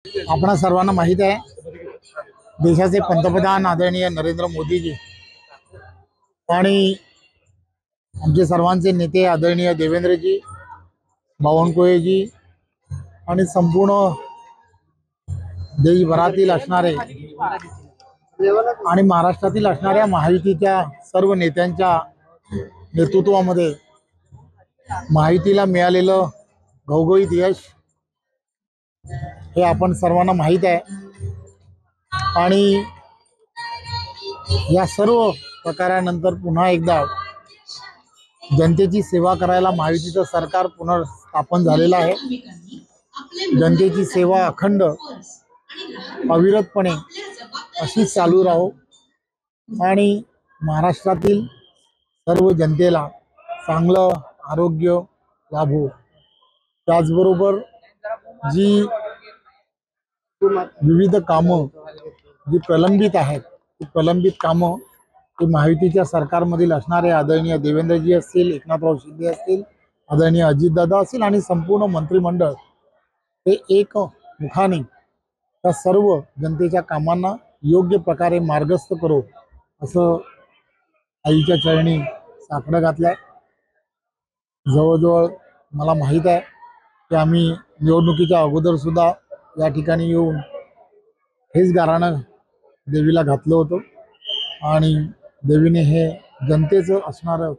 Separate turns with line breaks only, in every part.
आपणा सर्वांना माहित आहे, देशाचे पंतप्रधान आदरणीय नरेंद्र मोदीजी आणि आमचे सर्वांचे नेते आदरणीय देवेंद्रजी, बावनकुळेजी आणि संपूर्ण देशभरातील असणारे आणि महाराष्ट्रातील असणाऱ्या महायुतीच्या सर्व नेत्यांच्या नेतृत्वामध्ये महायुतीला मिळालेलं घवघवीत यश हे आपण सर्वांना माहित आहे। आणि या सर्व प्रकारानंतर पुन्हा एकदा जनतेची सेवा करायला महायुतीचं सरकार पुनर्स्थापन झालेलं आहे। जनतेची सेवा अखंड अविरतपणे अशीच चालू राहो आणि महाराष्ट्रातील सर्व जनतेला चांगलं आरोग्य लाभो। त्याचबरोबर जी विविध कामं जी प्रलंबित आहेत, ती प्रलंबित कामं ते महायुतीच्या सरकारमधील असणारे आदरणीय देवेंद्रजी असतील, एकनाथराव शिंदे असतील, आदरणीय अजितदादा असतील आणि संपूर्ण मंत्रिमंडळ हे एक मुखाने त्या सर्व जनतेच्या कामांना योग्य प्रकारे मार्गस्थ करो असं आईच्या चरणी साकडं घातलंय। जवळजवळ मला माहीत आहे की आम्ही निवडणुकीच्या अगोदर सुद्धा या ठिकाणी येऊन हेच गाराणं देवीला घातलं होतं आणि देवीने हे जनतेचं असणारं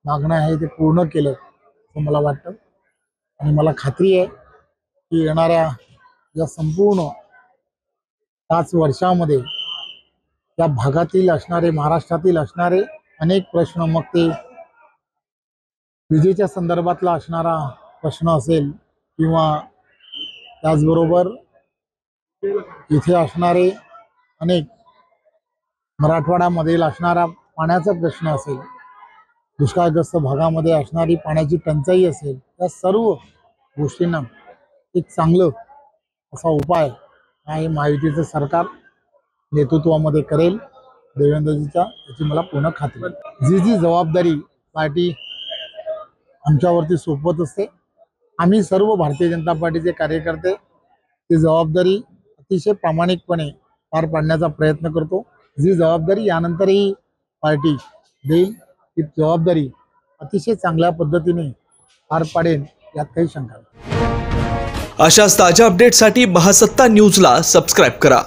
मागणं आहे ते पूर्ण केलं असं मला वाटतं। आणि मला खात्री आहे की येणाऱ्या या संपूर्ण 5 वर्षामध्ये त्या भागातील असणारे, महाराष्ट्रातील असणारे अनेक प्रश्न, मग ते विजेच्या संदर्भातला असणारा प्रश्न असेल किंवा त्याचबरोबर इथे असणारे अनेक मराठवाड्यामध्ये असणारा पाण्याचा प्रश्न असेल, दुष्काळग्रस्त भागामध्ये असणारी पाण्याची टंचाई असेल, या सर्व गोष्टींना एक चांगलं असा उपाय हा महायुतीचं सरकार नेतृत्वामध्ये करेल देवेंद्रजीच्या, याची मला पूर्ण खात्री आहे। जी जबाबदारी पार्टी आमच्यावरती सोपवत असते, आम्ही सर्व भारतीय जनता पार्टीचे कार्यकर्ते ती जबाबदारी अतिशय प्रामाणिकपणे पार पाडण्याचा प्रयत्न करतो। जी जबाबदारी यानंतरही पार्टी देईल, ती जबाबदारी अतिशय चांगल्या पद्धतीने पार पाडेल यात काही शंका नाही।
अशाच ताज्या अपडेटसाठी महासत्ता न्यूजला सबस्क्राइब करा।